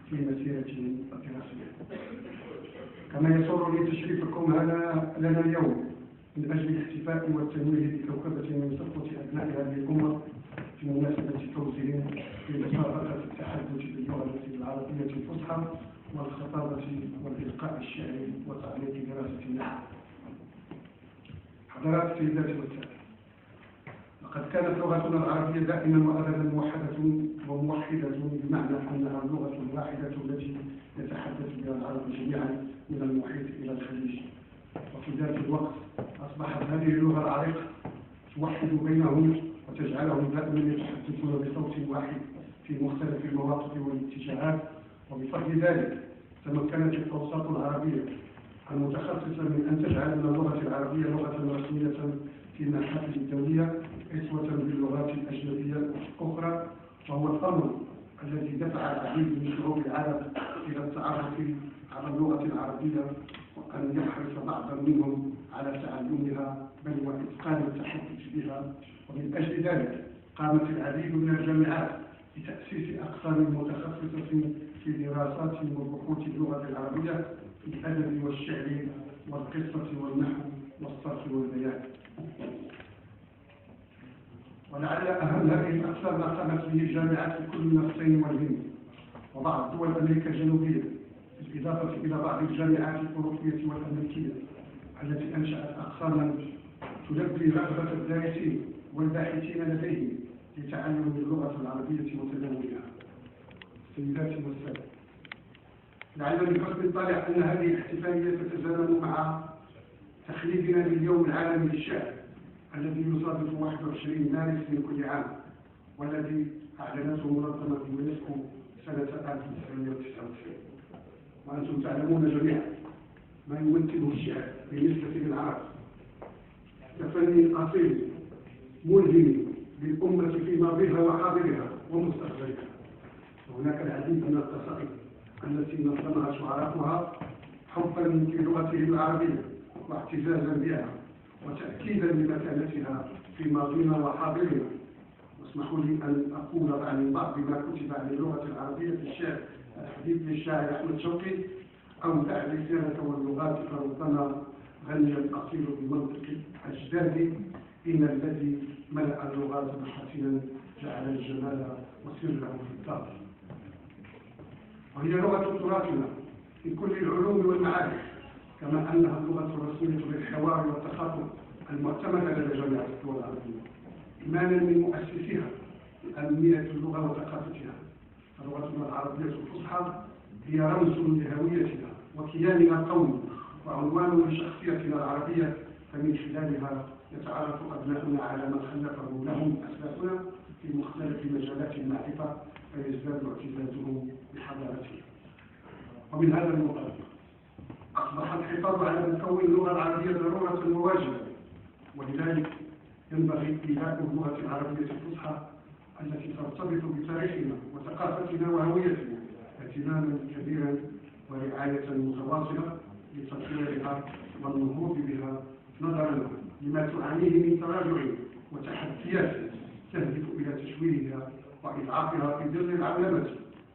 في مسيرتهم الدراسية. كما يسرني تشريفكم لنا اليوم من أجل الاحتفاء والتنويه بكوكبة من صفوة أبناء هذه الأمة في مناسبة فوزهم في مسابقة التحدث باللغة العربية الفصحى والخطابة والإلقاء الشعري وتعليق دراسة النحو. حضرات السيدات والسادة، لقد كانت لغتنا العربية دائما وأبدا موحدة وموحدة، بمعنى أنها اللغة الواحدة التي يتحدث بها العرب جميعا من المحيط إلى الخليج. وفي ذات الوقت أصبحت هذه اللغة العريقة توحد بينهم وتجعلهم دائما يتحدثون بصوت واحد في مختلف المواقف والاتجاهات. وبفضل ذلك تمكنت الأوساط العربية المتخصصة من أن تجعل من اللغة العربية لغة رسمية في المحافل الدولية أسوة باللغات الأجنبية الأخرى، وهو الأمر الذي دفع العديد من شعوب العالم إلى التعرف على اللغة العربية وأن يحرص بعضا منهم على تعلمها بل وإتقان التحدث بها. ومن أجل ذلك قامت العديد من الجامعات بتأسيس أقسام متخصصة في دراسات وبحوث اللغة العربية في الأدب والشعر والقصة والنحو والصرف والبيان. ولعل أهم هذه الأقسام ما قامت به الجامعات في كل من الصين والهند وبعض دول أمريكا الجنوبية، بالإضافة إلى بعض الجامعات الأوروبية والأمريكية التي أنشأت أقساما تلبي رغبة الدارسين والباحثين لديهم لتعلم اللغة العربية وتداولها. سيداتي والسادة، لعل من حسن الطالع أن هذه الاحتفالية تتزامن مع تخليدنا لليوم العالمي للشعر الذي يصادف 21 مارس من كل عام، والذي أعلنته منظمة اليونسكو سنة 1999. وأنتم تعلمون جميعا ما يمثله الشعر بالنسبة للعرب كفن أصيل ملهم للأمة في ماضيها وحاضرها ومستقبلها. وهناك العديد من القصائد التي نظمها شعراءها حبا للغتهم العربية واعتزازا بها وتأكيدا لمكانتها في ماضينا وحاضرنا. واسمحوا لي أن أقول عن بعض ما كتب عن اللغة العربية في الشعر الحديث للشاعر أحمد شوقي: أو دع لسانك واللغات فربما غني الأصيل بمنطق أجدادي، إن الذي ملأ اللغات محاسنا جعل الجمال وسره في الدار. وهي لغة تراثنا في كل العلوم والمعارف، كما أنها اللغة الرسمية للحوار والتخاطب المعتمدة لدى جامعة الدول العربية. إيمانا من مؤسسيها بأهمية اللغة وثقافتها، فلغتنا العربية الفصحى هي رمز لهويتنا وكياننا القومي وعنوان لشخصيتنا العربية، فمن خلالها يتعرف أبناؤنا على ما خلفه لهم أسلافنا في مختلف مجالات المعرفة فيزداد اعتزازهم بحضارتهم. ومن هذا المنطلق أصبح الحفاظ على مكون اللغة العربية ضرورة واجبة، ولذلك ينبغي إيلاء اللغة العربية الفصحى التي ترتبط بتاريخنا وثقافتنا وهويتنا اهتماما كبيرا ورعاية متواصلة لتطويرها والنهوض بها، نظرا لما تعانيه من تراجع وتحديات تهدف إلى تشويهها وإضعافها في ظل العولمة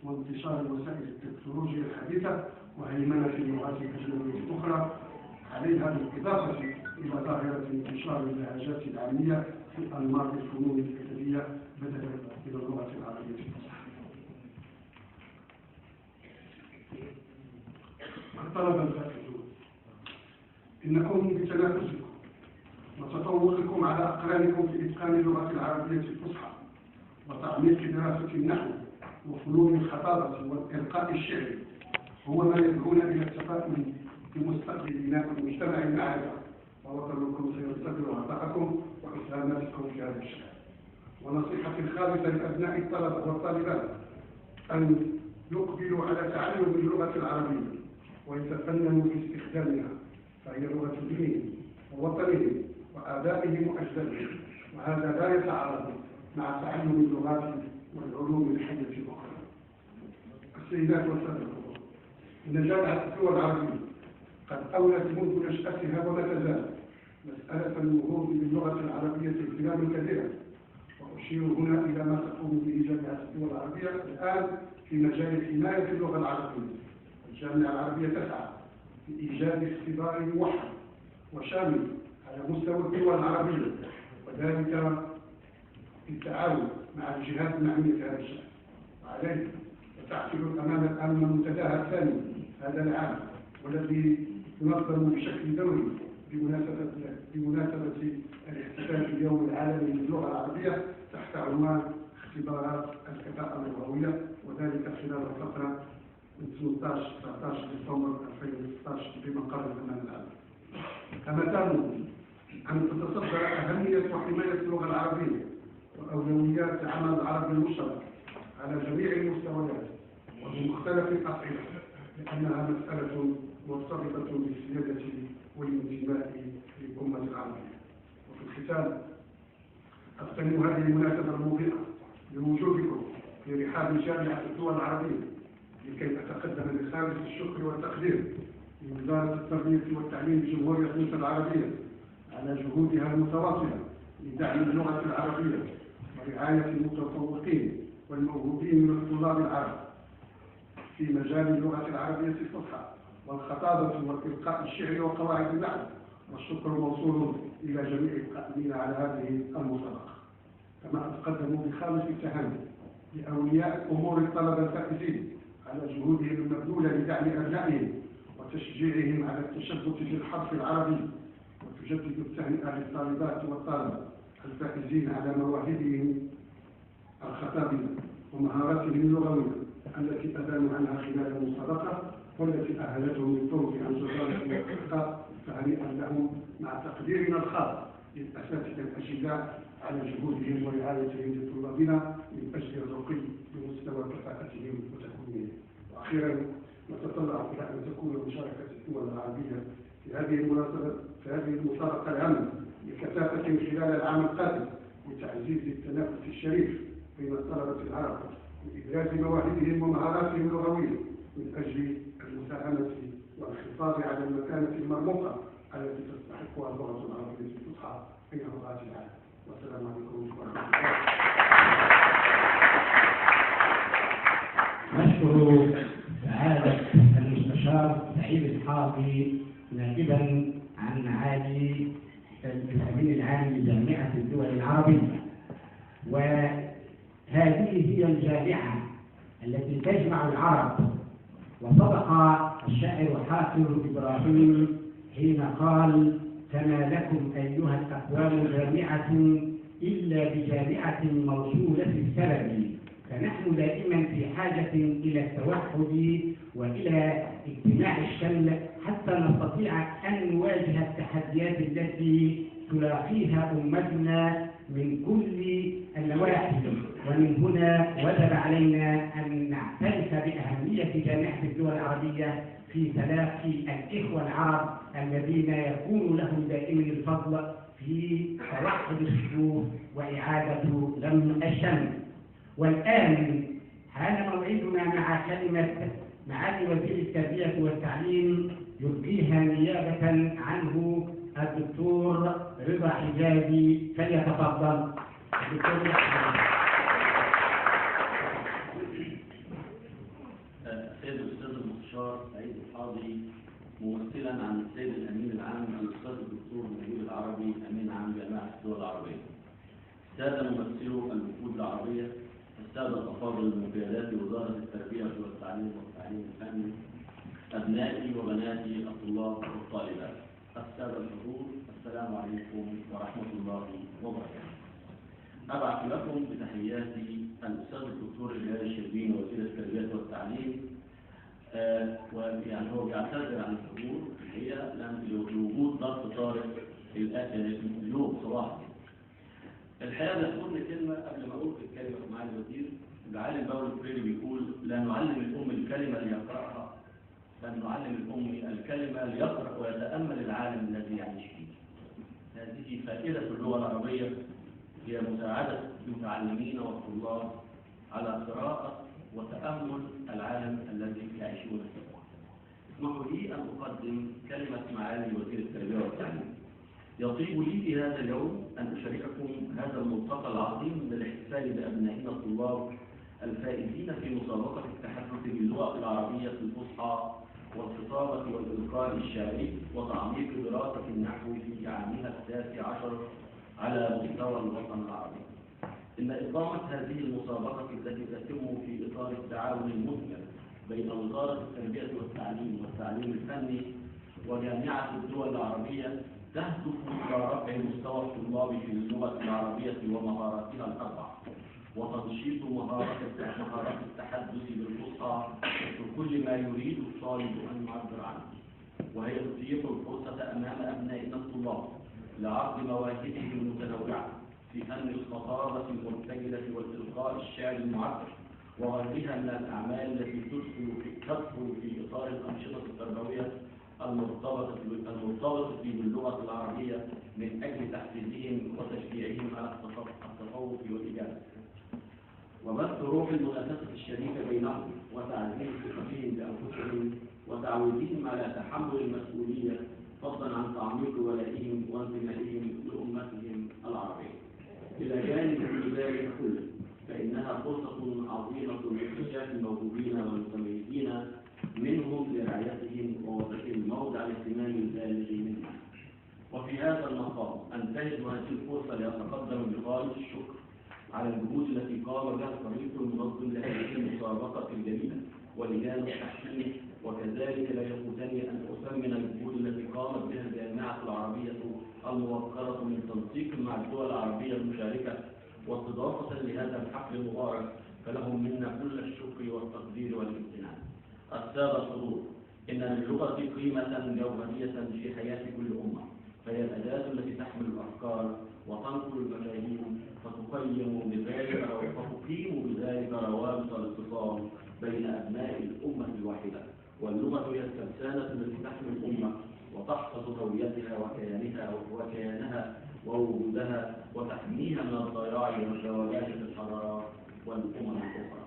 وانتشار وسائل التكنولوجيا الحديثة وهيمنة اللغات الأجنبية الأخرى عليها، بالإضافة إلى ظاهرة انتشار اللهجات العامية في أنماط الفنون الأدبية بدلا من اللغة العربية الفصحى. الطلبة الفائزون، إنكم بتنافسكم وتطوقكم على أقرانكم في إتقان اللغة العربية الفصحى وتعميق دراسة النحو وفنون الخطابة والإلقاء الشعري هو ما يدعونا إلى التفاؤل بمستقبل بناء المجتمع المعرفة، ووطنكم سيستقبل عطاءكم وإسهاماتكم في هذا الشأن. ونصيحتي الخالصة لأبناء الطلبة والطالبات أن يقبلوا على تعلم اللغة العربية ويتفننوا في استخدامها، فهي لغة دينهم ووطنهم وآبائهم وأجدادهم، وهذا لا يتعارض مع تعلم اللغات والعلوم الحية الأخرى. السيدات والسادة، إن جامعة الدول العربية قد أولت منذ نشأتها وما تزال مسألة النهوض باللغة العربية اهتماما كبيرا، أشير هنا إلى ما تقوم به جامعة الدول العربية الآن في مجال حماية اللغة العربية. الجامعة العربية تسعى لإيجاد اختبار موحد وشامل على مستوى الدول العربية، وذلك بالتعاون مع الجهات المعنية في هذا الشأن. وعليه تعقد الأمانة الأمن المنتداها الثاني هذا العام، والذي ينظم بشكل دوري بمناسبة الاحتفال باليوم العالمي للغة العربية تحت عنوان اختبارات الكفاءة اللغوية، وذلك خلال الفترة من 18-19 ديسمبر 2016 بمقر الأمانة العامة. كما تم أن تتصدر أهمية وحماية اللغة العربية وأولويات العمل العربي المشترك على جميع المستويات وبمختلف الأصعدة، لأنها مسألة مرتبطة بالسيادة والانتماء للأمة العربية. وفي الختام أغتنم هذه المناسبة الموفقة بوجودكم في رحاب جامعة الدول العربية لكي أتقدم بخالص الشكر والتقدير لوزارة التربية والتعليم بجمهورية مصر العربية على جهودها المتواصلة لدعم اللغة العربية ورعاية المتفوقين والموهوبين من الطلاب العرب في مجال اللغة العربية الفصحى والخطابة والإلقاء الشعري وقواعد النحو. والشكر موصول إلى جميع القائمين على هذه المسابقة. كما أتقدم بخالص التهاني لأولياء أمور الطلبة الفائزين على جهودهم المبذولة لدعم أبنائهم وتشجيعهم على التشبث في الحرف العربي. وتجدد التهنئة للطالبات والطلبة الفائزين على مواهبهم الخطابية ومهاراتهم اللغوية التي أبانوا عنها خلال المسابقة، والتي أهلتهم للفوز عن جدارة والاستحقاق. فهنيئا لهم مع تقديرنا الخاص للأساتذة الأجلاء على جهودهم ورعايتهم لطلابنا من أجل الرقي بمستوى كفاءتهم وتكوينهم. وأخيرا نتطلع إلى أن تكون مشاركة الدول العربية في هذه المسابقة العامة بكثافة خلال العام القادم لتعزيز التنافس الشريف بين الطلبة العرب وإبراز مواهبهم ومهاراتهم اللغوية من أجل المساهمة والحفاظ على المكانة المرموقة التي تستحقها اللغة العربية الفصحى بين لغات العالم. والسلام عليكم ورحمة الله. نشكر سعادة المستشار سعيد الحافي نائبا عن معالي الأمين العام لجامعة الدول العربية. وهذه هي الجامعة التي تجمع العرب. وصدق الشاعر حافظ إبراهيم حين قال: فما لكم أيها الأقوام جامعة إلا بجامعة موصولة السبب. فنحن دائما في حاجة إلى التوحد وإلى اجتماع الشمل حتى نستطيع أن نواجه التحديات التي تلاقيها أمتنا من كل النواحي. ومن هنا وجب علينا أن نعترف بأهمية جامعة الدول العربية في تلاقي الإخوة العرب الذين يكون لهم دائما الفضل في توحد الصفوف وإعادة لم الشمل. والآن حان موعدنا مع كلمة معالي وزير التربية والتعليم يلقيها نيابة عنه الدكتور رضا حجازي، فليتفضل الدكتور رضا حجازي. السيد الأستاذ المستشار سعيد الحافي ممثلا عن السيد الأمين العام الأستاذ الدكتور نجيب العربي أمين عام جامعة الدول العربية، السادة ممثلو الوفود العربية، السادة الأفاضل من قيادات وزارة التربية والتعليم الفني، أبنائي وبناتي الطلاب والطالبات، السادة الحضور، السلام عليكم ورحمة الله وبركاته. أبعث لكم بتحياتي الأستاذ الدكتور إلهي الشربيني وزير التربية والتعليم. ويعني هو بيعتذر عن الحضور الحقيقة لوجود ظرف طارئ اليوم صباحا. الحقيقة بتقول كلمة قبل ما أقول الكلمة مع الوزير. العالم باول فريري بيقول: لا نعلم الأم الكلمة ليقرأها، بل نعلم الأم الكلمة ليقرأ ويتأمل العالم الذي يعيش فيه. هذه فائدة اللغة العربية، هي مساعدة المتعلمين والطلاب على قراءة وتأمل العالم الذي يعيشون فيه. اسمحوا لي أن أقدم كلمة معالي وزير التربية والتعليم. يطيب لي في هذا اليوم أن أشارككم هذا الملتقى العظيم للاحتفال بأبنائنا الطلاب الفائزين في مسابقة التحدث باللغة العربية الفصحى والخطابة والإلقاء الشعري وتعميق دراسة النحو في عامها 19 على مستوى الوطن العربي. إن إقامة هذه المسابقة التي تتم في إطار التعاون المثمر بين وزارة التربية والتعليم الفني وجامعة الدول العربية تهدف إلى رفع مستوى الطلاب في اللغة العربية ومهاراتها الأربع، وتنشيط مهارات التحدث بالفصحى بكل ما يريد الطالب أن يعبر عنه، وهي تتيح الفرصة أمام أبنائنا الطلاب لعرض مواهبهم المتنوعة في فن الخطابة المرتجلة والإلقاء الشعري المعبر وغيرها من الأعمال التي تدخل في إطار الأنشطة التربوية المرتبطة باللغة العربية من أجل تحفيزهم وتشجيعهم على التفوق والإجابة، وبث روح المنافسة الشريفة بينهم وتعزيز ثقتهم بأنفسهم وتعويدهم على تحمل المسؤولية، فضلا عن تعميق ولائهم وانتمائهم لأمتهم العربية. إلى جانب ذلك كله فإنها فرصة عظيمة لاكتشاف الموهوبين والمتميزين منهم لرعايتهم ووضعهم موضع الاهتمام البالغ منهم. وفي هذا المقام أنتهز هذه الفرصة لأتقدم بخالص الشكر على الجهود التي قام بها الفريق المنظم لهذه المسابقة الجديدة ولجان التحكيم، وكذلك لا يفوتني أن أثمن الجهود التي قامت بها الجامعة العربية الموقرة من تنسيق مع الدول العربية المشاركة واستضافة لهذا الحفل المبارك، فلهم منا كل الشكر والتقدير والامتنان. السادة الحضور، إن للغة قيمة جوهرية في حياة كل أمة، فهي الأداة التي تحمل الأفكار وتنقل المفاهيم فتقيم بذلك روابط الاتصال بين أبناء الأمة الواحدة. واللغة هي الترسانة التي تحمي الأمة وتحفظ هويتها وكيانها ووجودها وتحميها من الضياع والزوالات في الحضارات والأمم الأخرى.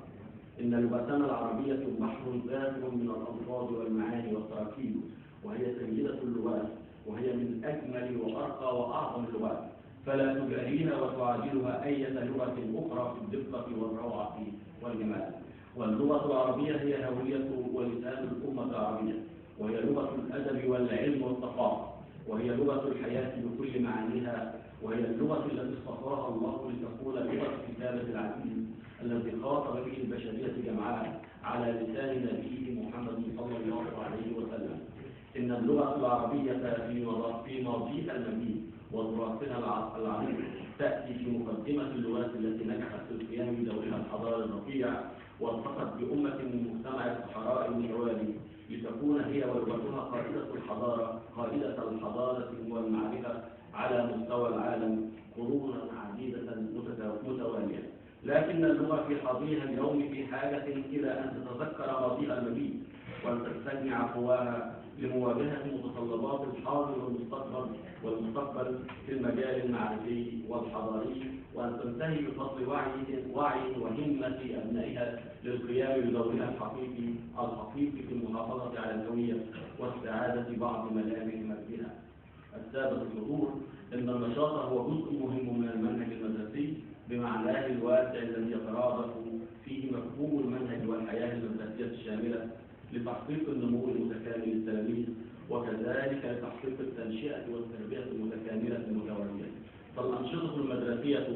إن لغتنا العربية بحر ذاخر من الألفاظ والمعاني والتراكيب، وهي سيدة اللغات، وهي من أجمل وأرقى وأعظم اللغات، فلا تجاريها وتعادلها أي لغة أخرى في الدقة والروعة والجمال. واللغة العربية هي هوية ولسان الأمة العربية، وهي لغة الأدب والعلم والثقافة، وهي لغة الحياة بكل معانيها، وهي اللغة التي اصطفاها الله لتكون لغة كتابة العزيز الذي خاطب به البشرية جمعاء على لسان نبيه محمد صلى الله عليه وسلم. إن اللغة العربية في ماضيها المجيد وتراثها العريق تأتي في مقدمة اللغات التي نجحت في القيام بدورها الحضاري الرفيع والتقت بأمة من مجتمع الصحراء المحوري لتكون هي ولغتها قائدة الحضارة والمعرفة على مستوى العالم قرونا عديدة متوالية. لكن اللغة في حاضرها اليوم في حاجة إلى أن تتذكر ماضيها المجيد وتستجمع قواها لمواجهة متطلبات الحاضر والمستقبل في المجال المعرفي والحضاري، وأن تنتهي بفضل وعي وهمة أبنائها للقيام بدورها الحقيقي في المحافظة على الهوية واستعادة بعض ملامح مجدها. السادة الحضور، إن النشاط هو جزء مهم من المنهج المدرسي بمعناه الواسع الذي يترادف فيه مفهوم المنهج والحياة المدرسية الشاملة لتحقيق النمو المتكامل للتلاميذ، وكذلك لتحقيق التنشئة والتربية المتكاملة المتوالية. فالأنشطة المدرسية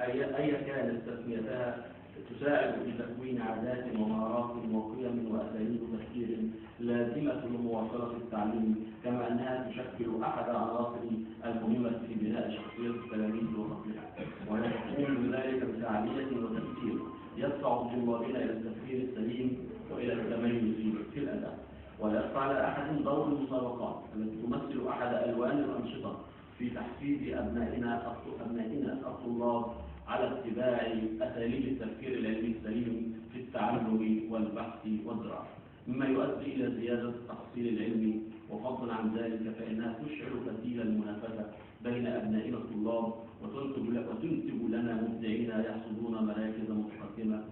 أي كانت تسميتها تساعد في تكوين عادات ومهارات وقيم وأساليب تفكير لازمة لمواصلة التعليم، كما أنها تشكل أحد عناصر المهمة في بناء شخصية التلاميذ وفقرها، وهي تقوم بذلك بفعالية وتأثير يدفع طلابنا إلى التفكير السليم وإلى التميز في الأداء. ويقع على أحد دور المسابقات التي تمثل أحد ألوان الأنشطة في تحفيز أبنائنا الطلاب على اتباع أساليب التفكير العلمي السليم في التعلم والبحث والدراسة، مما يؤدي إلى زيادة التحصيل العلمي. وفضلا عن ذلك فإنها تشعل فتيل المنافسة بين أبنائنا الطلاب وتنتج لنا مبدعين يحصدون مراكز متقدمة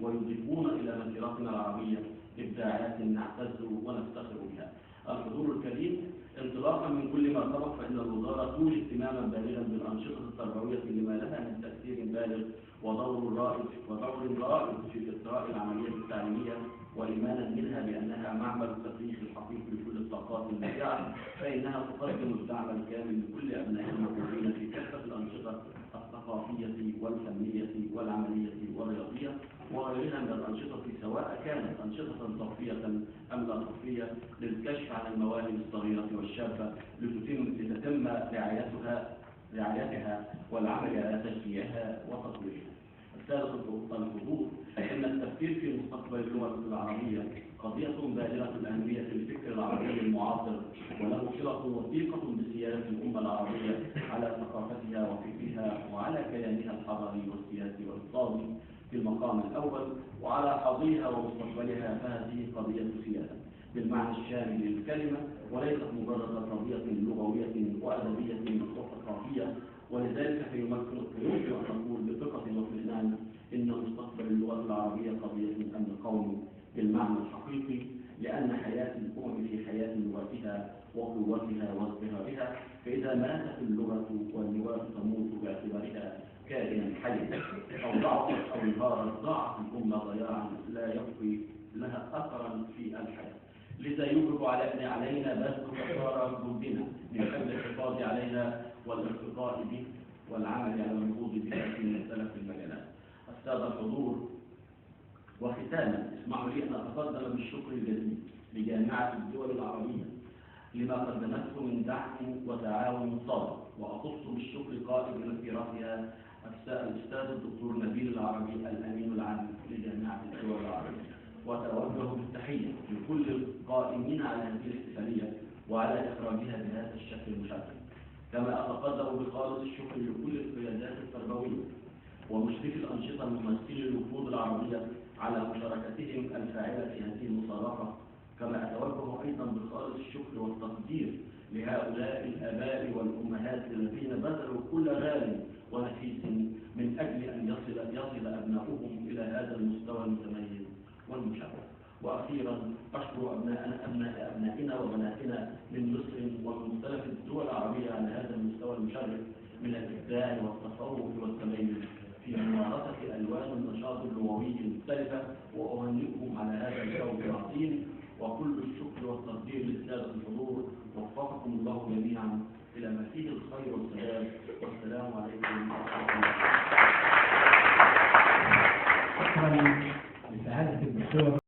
ويضيفون إلى مسيرتنا العربية إبداعات نعتز ونفتخر بها. الحضور الكريم، انطلاقا من كل ما سبق فإن الوزارة تولي اهتماما بالغا بالأنشطة التربوية لما لها من تأثير بالغ ودور رائد في إثراء العملية التعليمية، وإيمانا منها بأنها معمل التفريغ الحقيقي لكل الطاقات النافعة، فإنها تقدم الدعم الكامل لكل أبنائها الموجودين في كافة الأنشطة الثقافية والفنية والعملية والرياضية وغيرها من الأنشطة، سواء كانت أنشطة صفية أم لا صفية، للكشف عن المواهب الصغيرة والشابة لتتم رعايتها والعمل على تشجيعها وتطويرها. السادة الحضور، إن التفكير في مستقبل اللغة العربية قضية بالغة الأهمية في الفكر العربي المعاصر، وله صلة وثيقة بسيادة الأمة العربية على ثقافتها وفكرها وعلى كيانها الحضاري والسياسي والاقتصادي في المقام الأول، وعلى حاضرها ومستقبلها، فهذه قضية سيادة بالمعنى الشامل للكلمة، وليست مجرد قضية لغوية وأدبية وثقافية. ولذلك فيمكن أن نقول بثقة واطمئنان إن مستقبل اللغة العربية قضية أمن قومي بالمعنى الحقيقي، لأن حياة الأمم في حياة لغتها وقوتها وازدهارها، فإذا ماتت اللغة واللغات تموت باعتبارها كائنا حيا، أو ضعفت أو انهارت ضاعت الأمة ضياعا لا يبقي لها أثرا في الحياة. لذا يجب علينا بذل قصارى جهدنا من أجل الحفاظ عليها والارتقاء به والعمل على النهوض بها في مختلف المجالات. السادة الحضور، وختاما اسمحوا لي أن أتقدم بالشكر الجزيل لجامعة الدول العربية لما قدمته من دعم وتعاون صادق، وأخص بالشكر قائد في رأسها الأستاذ الدكتور نبيل العربي الأمين العام لجامعة الدول العربية، وأتوجه بالتحية لكل القائمين على هذه الاحتفالية وعلى إخراجها بهذا الشكل المشرف، كما أتقدم بخالص الشكر لكل القيادات التربوية ومشرفي الأنشطة الممثلي للوفود العربية على مشاركتهم الفاعلة في هذه المسابقة، كما أتوجه أيضا بخالص الشكر والتقدير لهؤلاء الآباء والأمهات الذين بذلوا كل غال ونفيس من أجل أن يصل أبناؤهم إلى هذا المستوى المتميز والمشرف. وأخيرا أشكر أبنائنا وبناتنا من مصر ومن مختلف الدول العربية على هذا المستوى المشرف من الإبداع والتفوق والتميز في ممارسة ألوان النشاط اللغوي المختلفة، وأهنئكم على هذا الجو العظيم، وكل الشكر والتقدير للسادة الحضور. وفقكم الله جميعا إلى ما فيه الخير والسلام، والسلام عليكم ورحمة الله.